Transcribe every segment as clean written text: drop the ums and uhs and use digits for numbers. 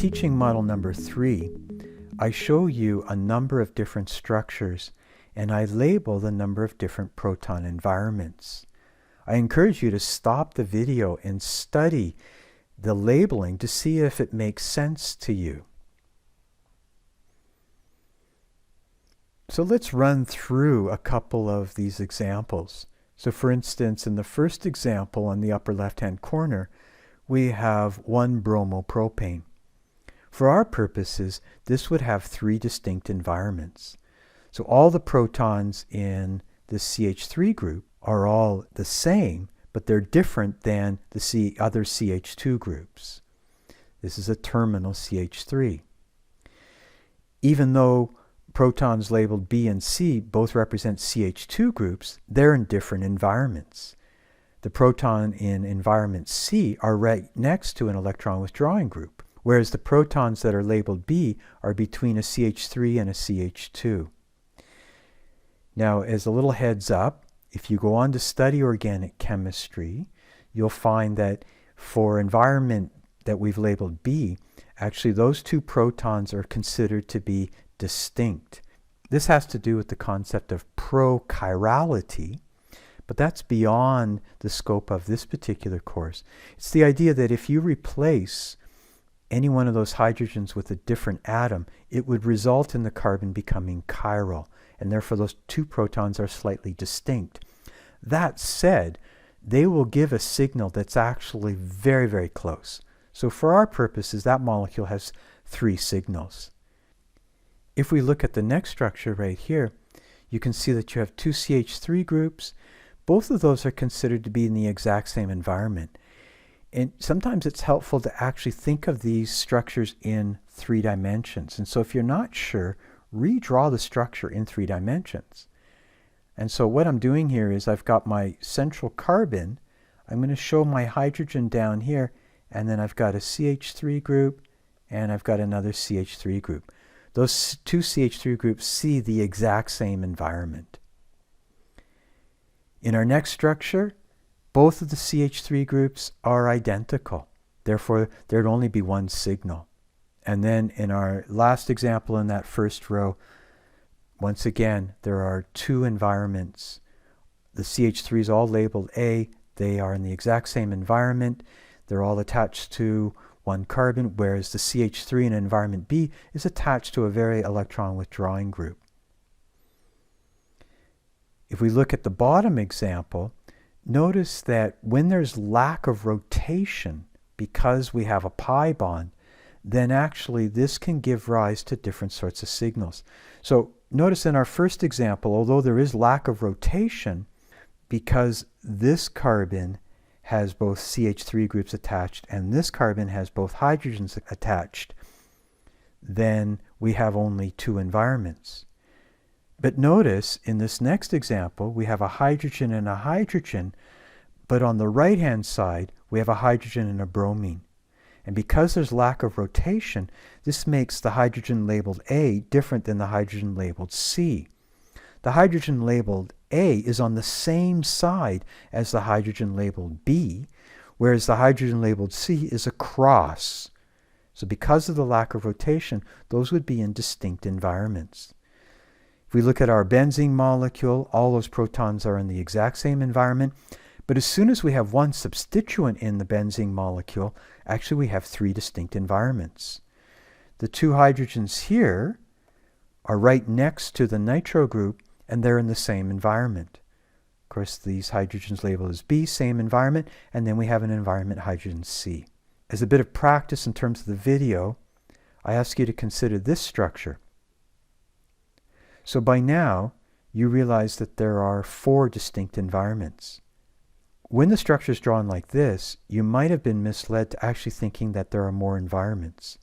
teaching model number 3, I show you a number of different structures and I label the number of different proton environments. I encourage you to stop the video and study the labeling to see if it makes sense to you. So let's run through a couple of these examples. So for instance, in the first example on the upper left-hand corner, we have one bromopropane. For our purposes, this would have 3 distinct environments. So all the protons in the CH3 group are all the same, but they're different than the other CH2 groups. This is a terminal CH3. Even though protons labeled B and C both represent CH2 groups, they're in different environments. The proton in environment C are right next to an electron withdrawing group, whereas the protons that are labeled B are between a CH3 and a CH2. Now, as a little heads up, if you go on to study organic chemistry, you'll find that for environment that we've labeled B, actually those 2 protons are considered to be distinct. This has to do with the concept of prochirality, but that's beyond the scope of this particular course. It's the idea that if you replace any one of those hydrogens with a different atom, it would result in the carbon becoming chiral, and therefore those 2 protons are slightly distinct. That said, they will give a signal that's actually very, very close. So for our purposes, that molecule has 3 signals. If we look at the next structure right here, you can see that you have 2 CH3 groups. Both of those are considered to be in the exact same environment. And sometimes it's helpful to actually think of these structures in 3 dimensions. And so if you're not sure, redraw the structure in 3 dimensions. And so what I'm doing here is I've got my central carbon. I'm going to show my hydrogen down here, and then I've got a CH3 group, and I've got another CH3 group. Those 2 CH3 groups see the exact same environment. In our next structure, both of the CH3 groups are identical. Therefore, there'd only be 1 signal. And then in our last example in that first row, once again, there are 2 environments. The CH3 is all labeled A. They are in the exact same environment. They're all attached to 1 carbon, whereas the CH3 in environment B is attached to a very electron withdrawing group. If we look at the bottom example, notice that when there's lack of rotation because we have a pi bond, then actually this can give rise to different sorts of signals. So notice in our first example, although there is lack of rotation, because this carbon has both CH3 groups attached and this carbon has both hydrogens attached, then we have only 2 environments. But notice in this next example, we have a hydrogen and a hydrogen, but on the right-hand side, we have a hydrogen and a bromine. And because there's lack of rotation, this makes the hydrogen labeled A different than the hydrogen labeled C. The hydrogen labeled A is on the same side as the hydrogen labeled B, whereas the hydrogen labeled C is across. So because of the lack of rotation, those would be in distinct environments. If we look at our benzene molecule, all those protons are in the exact same environment. But as soon as we have 1 substituent in the benzene molecule, actually we have 3 distinct environments. The 2 hydrogens here are right next to the nitro group, and they're in the same environment. Of course, these hydrogens labeled as B, same environment, and then we have an environment hydrogen C. As a bit of practice in terms of the video, I ask you to consider this structure. So by now, you realize that there are 4 distinct environments. When the structure is drawn like this, you might have been misled to actually thinking that there are more environments.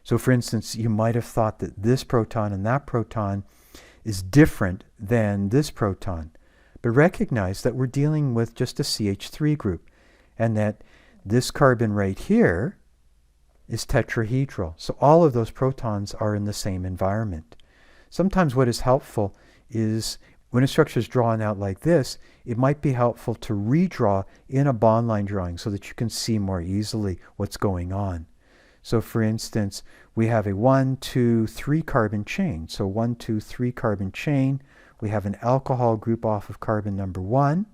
So for instance, you might have thought that this proton and that proton is different than this proton. But recognize that we're dealing with just a CH3 group, and that this carbon right here is tetrahedral. So all of those protons are in the same environment. Sometimes what is helpful is when a structure is drawn out like this, it might be helpful to redraw in a bond line drawing so that you can see more easily what's going on. So for instance, we have a 1, 2, 3 carbon chain. So 1, 2, 3 carbon chain. We have an alcohol group off of carbon number 1.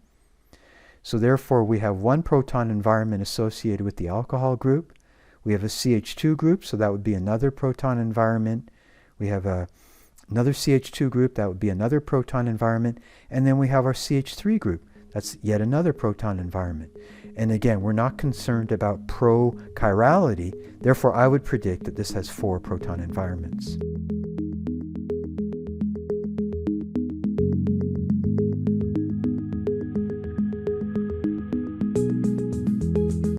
So therefore we have one proton environment associated with the alcohol group. We have a CH2 group, so that would be another proton environment. We have another CH2 group, that would be another proton environment. And then we have our CH3 group. That's yet another proton environment. And again, we're not concerned about prochirality. Therefore, I would predict that this has 4 proton environments.